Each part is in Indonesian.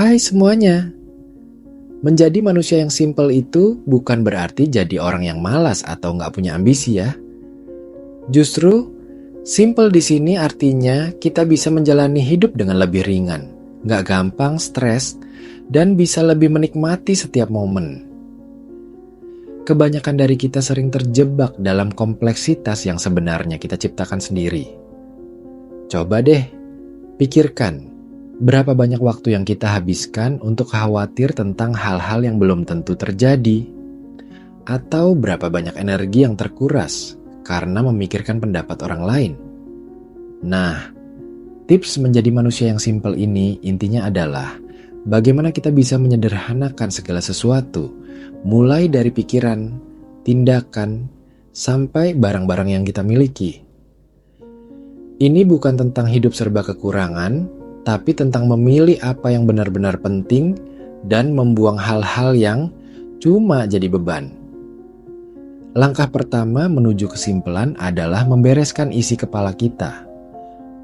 Hai semuanya, menjadi manusia yang simpel itu bukan berarti jadi orang yang malas atau nggak punya ambisi ya. Justru, simpel di sini artinya kita bisa menjalani hidup dengan lebih ringan, nggak gampang stres, dan bisa lebih menikmati setiap momen. Kebanyakan dari kita sering terjebak dalam kompleksitas yang sebenarnya kita ciptakan sendiri. Coba deh, pikirkan. Berapa banyak waktu yang kita habiskan untuk khawatir tentang hal-hal yang belum tentu terjadi? Atau berapa banyak energi yang terkuras karena memikirkan pendapat orang lain? Nah, tips menjadi manusia yang simpel ini intinya adalah bagaimana kita bisa menyederhanakan segala sesuatu, mulai dari pikiran, tindakan, sampai barang-barang yang kita miliki. Ini bukan tentang hidup serba kekurangan, tapi tentang memilih apa yang benar-benar penting dan membuang hal-hal yang cuma jadi beban. Langkah pertama menuju kesimpulan adalah membereskan isi kepala kita.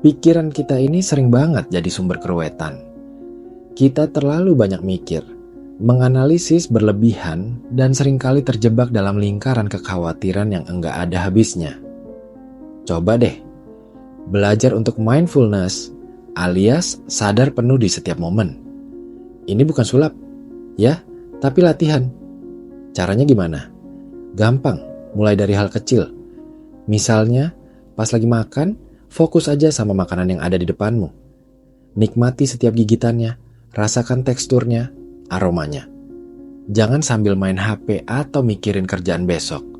Pikiran kita ini sering banget jadi sumber keruwetan. Kita terlalu banyak mikir, menganalisis berlebihan, dan seringkali terjebak dalam lingkaran kekhawatiran yang enggak ada habisnya. Coba deh, belajar untuk mindfulness, alias sadar penuh di setiap momen. Ini bukan sulap, ya, tapi latihan. Caranya gimana? Gampang, mulai dari hal kecil. Misalnya, pas lagi makan, fokus aja sama makanan yang ada di depanmu. Nikmati setiap gigitannya, rasakan teksturnya, aromanya. Jangan sambil main HP atau mikirin kerjaan besok.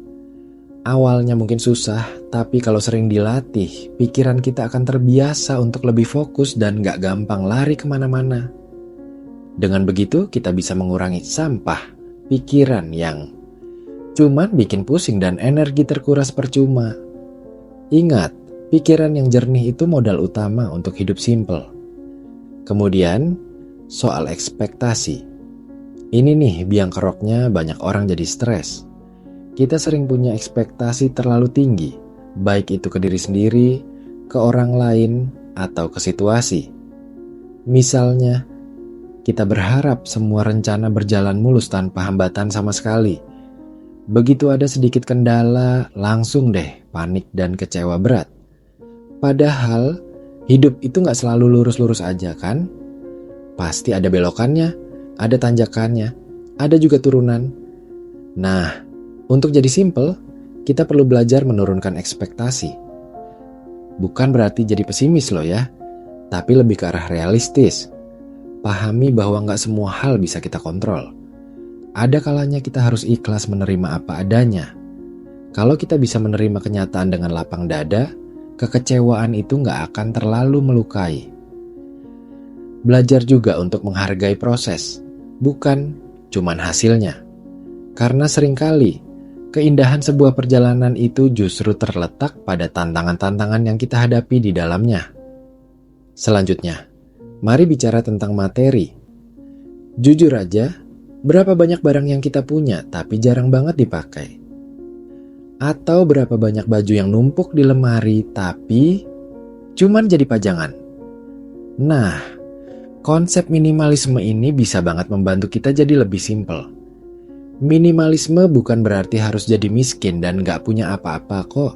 Awalnya mungkin susah, tapi kalau sering dilatih, pikiran kita akan terbiasa untuk lebih fokus dan gak gampang lari kemana-mana. Dengan begitu, kita bisa mengurangi sampah pikiran yang cuman bikin pusing dan energi terkuras percuma. Ingat, pikiran yang jernih itu modal utama untuk hidup simpel. Kemudian, soal ekspektasi. Ini nih biang keroknya banyak orang jadi stres. Kita sering punya ekspektasi terlalu tinggi, baik itu ke diri sendiri, ke orang lain, atau ke situasi. Misalnya, kita berharap semua rencana berjalan mulus tanpa hambatan sama sekali. Begitu ada sedikit kendala, langsung deh panik dan kecewa berat. Padahal, hidup itu gak selalu lurus-lurus aja kan? Pasti ada belokannya, ada tanjakannya, ada juga turunan. Nah, untuk jadi simple, kita perlu belajar menurunkan ekspektasi. Bukan berarti jadi pesimis loh ya, tapi lebih ke arah realistis. Pahami bahwa gak semua hal bisa kita kontrol. Ada kalanya kita harus ikhlas menerima apa adanya. Kalau kita bisa menerima kenyataan dengan lapang dada, kekecewaan itu gak akan terlalu melukai. Belajar juga untuk menghargai proses, bukan cuman hasilnya. Karena seringkali keindahan sebuah perjalanan itu justru terletak pada tantangan-tantangan yang kita hadapi di dalamnya. Selanjutnya, mari bicara tentang materi. Jujur aja, berapa banyak barang yang kita punya tapi jarang banget dipakai? Atau berapa banyak baju yang numpuk di lemari tapi cuman jadi pajangan? Nah, konsep minimalisme ini bisa banget membantu kita jadi lebih simpel. Minimalisme bukan berarti harus jadi miskin dan gak punya apa-apa kok.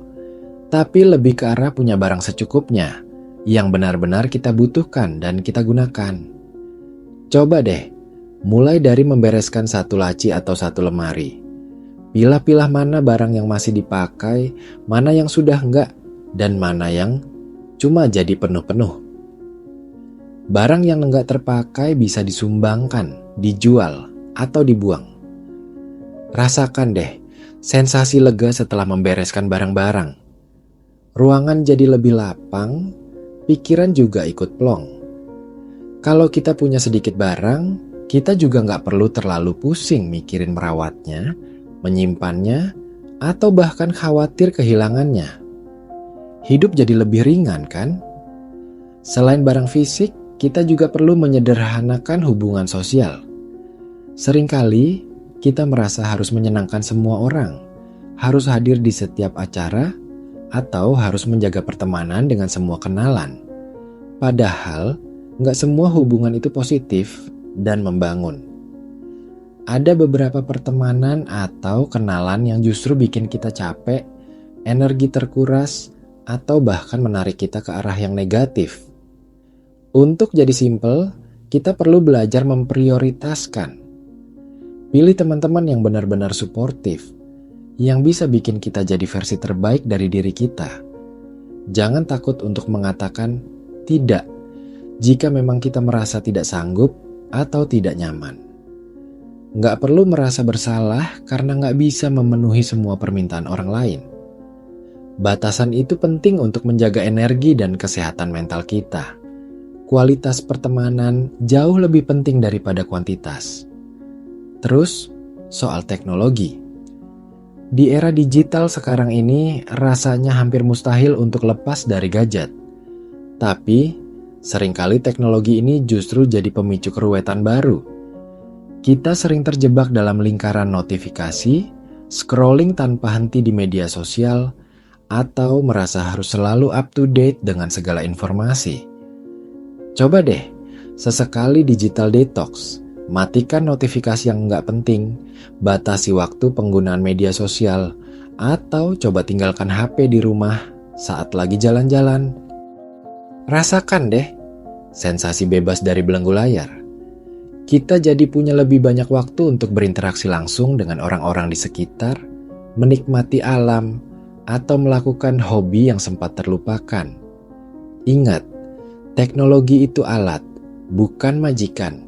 Tapi lebih ke arah punya barang secukupnya, yang benar-benar kita butuhkan dan kita gunakan. Coba deh, mulai dari membereskan satu laci atau satu lemari. Pilah-pilah mana barang yang masih dipakai, mana yang sudah enggak, dan mana yang cuma jadi penuh-penuh. Barang yang enggak terpakai bisa disumbangkan, dijual, atau dibuang. Rasakan deh sensasi lega setelah membereskan barang-barang. Ruangan jadi lebih lapang, pikiran juga ikut plong. Kalau kita punya sedikit barang, kita juga gak perlu terlalu pusing mikirin merawatnya, menyimpannya, atau bahkan khawatir kehilangannya. Hidup jadi lebih ringan kan? Selain barang fisik, kita juga perlu menyederhanakan hubungan sosial. Seringkali kita merasa harus menyenangkan semua orang, harus hadir di setiap acara, atau harus menjaga pertemanan dengan semua kenalan. Padahal, nggak semua hubungan itu positif. dan membangun. Ada beberapa pertemanan atau kenalan yang justru bikin kita capek, energi terkuras, atau bahkan menarik kita ke arah yang negatif. Untuk jadi simple, kita perlu belajar memprioritaskan. Pilih teman-teman yang benar-benar suportif, yang bisa bikin kita jadi versi terbaik dari diri kita. Jangan takut untuk mengatakan tidak jika memang kita merasa tidak sanggup atau tidak nyaman. Nggak perlu merasa bersalah karena nggak bisa memenuhi semua permintaan orang lain. Batasan itu penting untuk menjaga energi dan kesehatan mental kita. Kualitas pertemanan jauh lebih penting daripada kuantitas. Terus, soal teknologi. Di era digital sekarang ini, rasanya hampir mustahil untuk lepas dari gadget. Tapi, seringkali teknologi ini justru jadi pemicu keruwetan baru. Kita sering terjebak dalam lingkaran notifikasi, scrolling tanpa henti di media sosial, atau merasa harus selalu up to date dengan segala informasi. Coba deh, sesekali digital detox, matikan notifikasi yang nggak penting, batasi waktu penggunaan media sosial, atau coba tinggalkan HP di rumah saat lagi jalan-jalan. Rasakan deh, sensasi bebas dari belenggu layar. Kita jadi punya lebih banyak waktu untuk berinteraksi langsung dengan orang-orang di sekitar, menikmati alam, atau melakukan hobi yang sempat terlupakan. Ingat, teknologi itu alat, bukan majikan.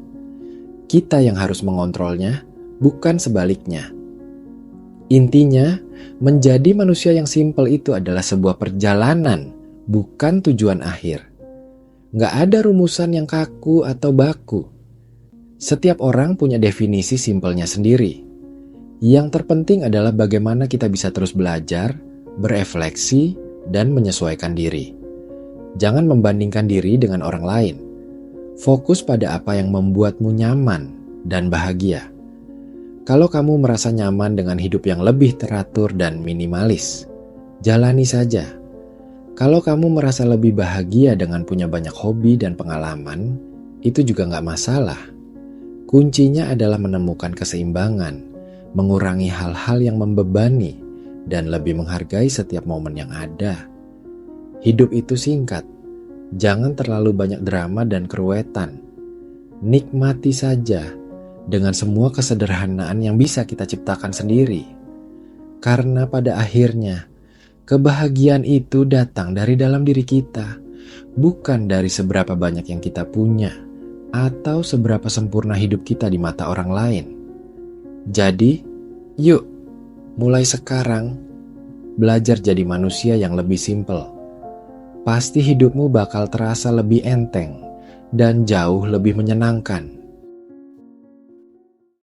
Kita yang harus mengontrolnya, bukan sebaliknya. Intinya, menjadi manusia yang simpel itu adalah sebuah perjalanan, bukan tujuan akhir. Nggak ada rumusan yang kaku atau baku. Setiap orang punya definisi simpelnya sendiri. Yang terpenting adalah bagaimana kita bisa terus belajar, berefleksi, dan menyesuaikan diri. Jangan membandingkan diri dengan orang lain. Fokus pada apa yang membuatmu nyaman dan bahagia. Kalau kamu merasa nyaman dengan hidup yang lebih teratur dan minimalis, jalani saja. Kalau kamu merasa lebih bahagia dengan punya banyak hobi dan pengalaman, itu juga nggak masalah. Kuncinya adalah menemukan keseimbangan, mengurangi hal-hal yang membebani, dan lebih menghargai setiap momen yang ada. Hidup itu singkat, jangan terlalu banyak drama dan keruwetan. Nikmati saja dengan semua kesederhanaan yang bisa kita ciptakan sendiri. Karena pada akhirnya, kebahagiaan itu datang dari dalam diri kita, bukan dari seberapa banyak yang kita punya atau seberapa sempurna hidup kita di mata orang lain. Jadi, yuk, mulai sekarang, belajar jadi manusia yang lebih simpel. Pasti hidupmu bakal terasa lebih enteng dan jauh lebih menyenangkan.